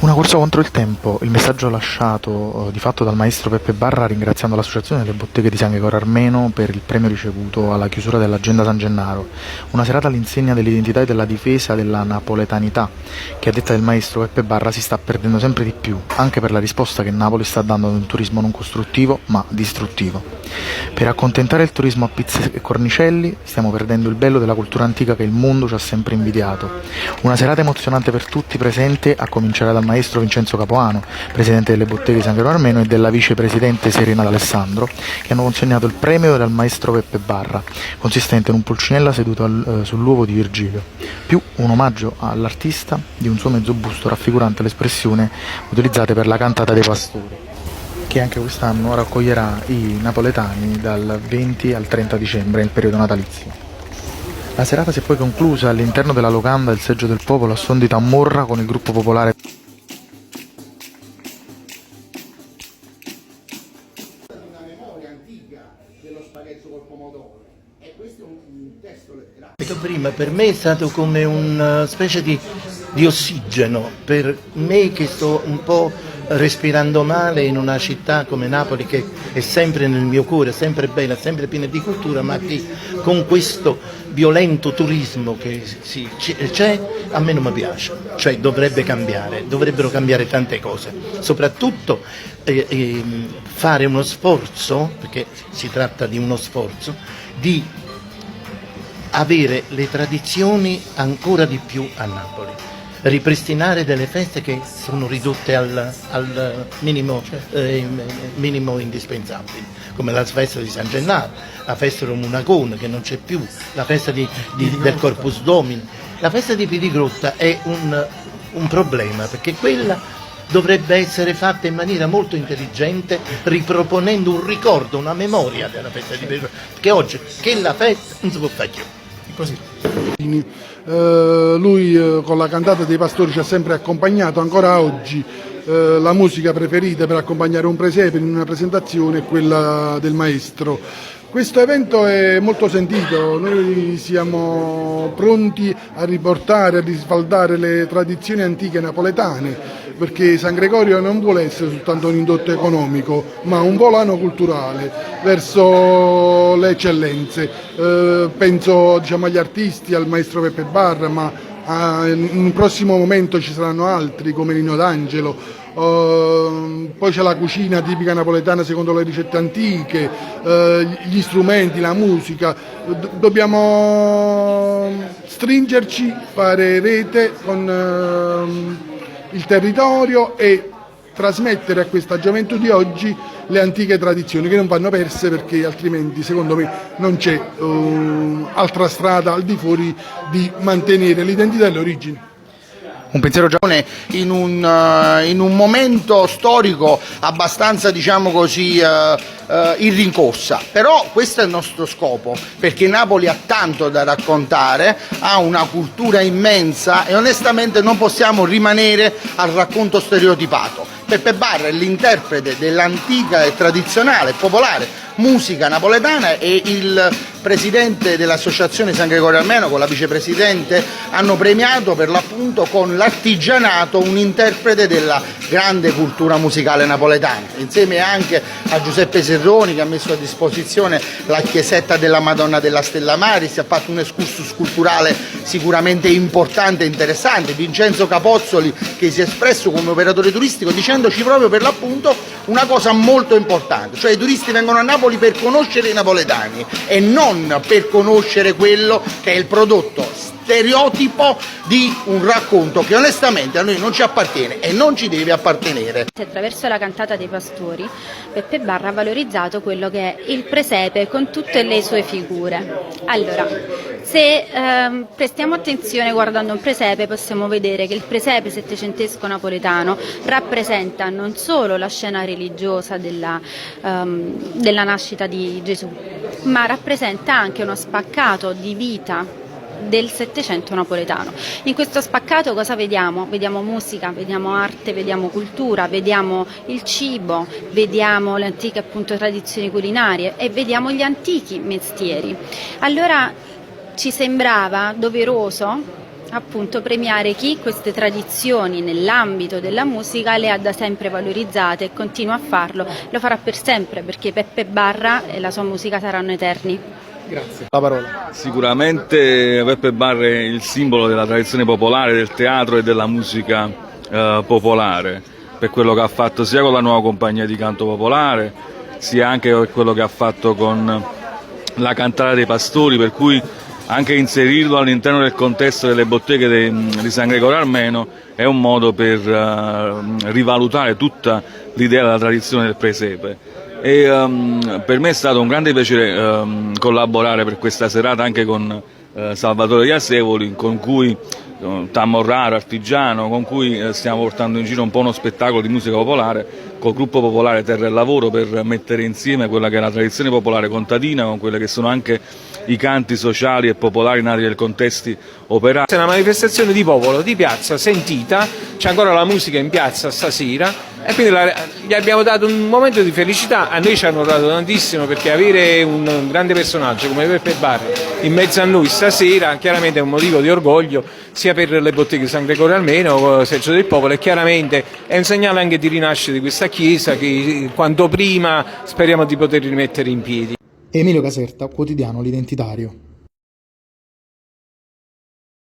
Una corsa contro il tempo, il messaggio lasciato di fatto dal maestro Peppe Barra ringraziando l'associazione delle botteghe di San Gregorio Armeno per il premio ricevuto alla chiusura dell'Agenda San Gennaro, una serata all'insegna dell'identità e della difesa della napoletanità, che a detta del maestro Peppe Barra si sta perdendo sempre di più, anche per la risposta che Napoli sta dando ad un turismo non costruttivo ma distruttivo. Per accontentare il turismo a pizze e cornicelli stiamo perdendo il bello della cultura antica che il mondo ci ha sempre invidiato. Una serata emozionante per tutti presenti, a cominciare dal maestro Vincenzo Capuano, presidente delle botteghe di San Gregorio Armeno, e della vicepresidente Serena D'Alessandro, che hanno consegnato il premio dal maestro Peppe Barra, consistente in un pulcinella seduto sull'uovo di Virgilio, più un omaggio all'artista di un suo mezzo busto raffigurante l'espressione utilizzate per la cantata dei pastori, che anche quest'anno raccoglierà i napoletani dal 20 al 30 dicembre, nel periodo natalizio. La serata si è poi conclusa all'interno della locanda del Seggio del Popolo a suon di Tamorra con il gruppo popolare. Una memoria antica dello spaghetto col pomodoro, e questo è un testo letterario. Detto prima, per me è stato come una specie di ossigeno, per me che sto un po' respirando male in una città come Napoli, che è sempre nel mio cuore, sempre bella, sempre piena di cultura, ma che con questo violento turismo che c'è, a me non mi piace. Cioè dovrebbero cambiare tante cose, soprattutto fare uno sforzo, perché si tratta di uno sforzo, di avere le tradizioni ancora di più a Napoli, ripristinare delle feste che sono ridotte al minimo, minimo indispensabile, come la festa di San Gennaro, la festa Romunacone che non c'è più, la festa del Corpus Domini. La festa di Piedigrotta è un problema, perché quella dovrebbe essere fatta in maniera molto intelligente, riproponendo un ricordo, una memoria della festa di Piedigrotta, perché oggi che la festa non si può fare più. Così. Lui con la cantata dei pastori ci ha sempre accompagnato, ancora oggi la musica preferita per accompagnare un presepe in una presentazione è quella del maestro. Questo evento è molto sentito, noi siamo pronti a riportare, a risfaldare le tradizioni antiche napoletane, perché San Gregorio non vuole essere soltanto un indotto economico, ma un volano culturale verso le eccellenze. Penso agli artisti, al maestro Peppe Barra, ma in un prossimo momento ci saranno altri come Nino D'Angelo. Poi c'è la cucina tipica napoletana secondo le ricette antiche, gli strumenti, la musica. Dobbiamo stringerci, fare rete con il territorio e trasmettere a questa gioventù di oggi le antiche tradizioni che non vanno perse, perché altrimenti secondo me non c'è altra strada al di fuori di mantenere l'identità e le origini. Un pensiero giapponese in un momento storico abbastanza, diciamo così, in rincorsa, però questo è il nostro scopo, perché Napoli ha tanto da raccontare, ha una cultura immensa e onestamente non possiamo rimanere al racconto stereotipato. Peppe Barra è l'interprete dell'antica e tradizionale e popolare musica napoletana, e il presidente dell'associazione San Gregorio Armeno con la vicepresidente hanno premiato per l'appunto con l'artigianato un interprete della grande cultura musicale napoletana, insieme anche a Giuseppe Serroni, che ha messo a disposizione la chiesetta della Madonna della Stella Maris, ha fatto un excursus culturale sicuramente importante e interessante, Vincenzo Capozzoli che si è espresso come operatore turistico dicendoci proprio per l'appunto una cosa molto importante, cioè i turisti vengono a Napoli per conoscere i napoletani e non per conoscere quello che è il prodotto stereotipo di un racconto che onestamente a noi non ci appartiene e non ci deve appartenere. Attraverso la cantata dei pastori, Peppe Barra ha valorizzato quello che è il presepe con tutte le sue figure. Allora, se prestiamo attenzione guardando un presepe, possiamo vedere che il presepe settecentesco napoletano rappresenta non solo la scena religiosa della nascita di Gesù, ma rappresenta anche uno spaccato di vita del Settecento napoletano. In questo spaccato cosa vediamo? Vediamo musica, vediamo arte, vediamo cultura, vediamo il cibo, vediamo le antiche appunto tradizioni culinarie e vediamo gli antichi mestieri. Allora ci sembrava doveroso appunto premiare chi queste tradizioni nell'ambito della musica le ha da sempre valorizzate e continua a farlo, lo farà per sempre, perché Peppe Barra e la sua musica saranno eterni. Grazie. La parola. Sicuramente Peppe Barra è il simbolo della tradizione popolare, del teatro e della musica popolare, per quello che ha fatto sia con la nuova compagnia di canto popolare, sia anche per quello che ha fatto con la cantata dei pastori, per cui anche inserirlo all'interno del contesto delle botteghe di San Gregorio Armeno è un modo per rivalutare tutta l'idea della tradizione del presepe. E per me è stato un grande piacere collaborare per questa serata anche con Salvatore Iasevoli, con cui Tamorraro, artigiano, con cui stiamo portando in giro un po' uno spettacolo di musica popolare col gruppo popolare Terra e Lavoro, per mettere insieme quella che è la tradizione popolare contadina con quelle che sono anche i canti sociali e popolari nati nei contesti operari. È una manifestazione di popolo, di piazza, sentita, c'è ancora la musica in piazza stasera e quindi gli abbiamo dato un momento di felicità. A noi ci hanno dato tantissimo, perché avere un grande personaggio come Peppe Barra in mezzo a noi stasera chiaramente è un motivo di orgoglio sia per le botteghe di San Gregorio Armeno, Seggio del Popolo, e chiaramente è un segnale anche di rinascita di questa chiesa che quanto prima speriamo di poter rimettere in piedi. Emilio Caserta, quotidiano L'Identitario.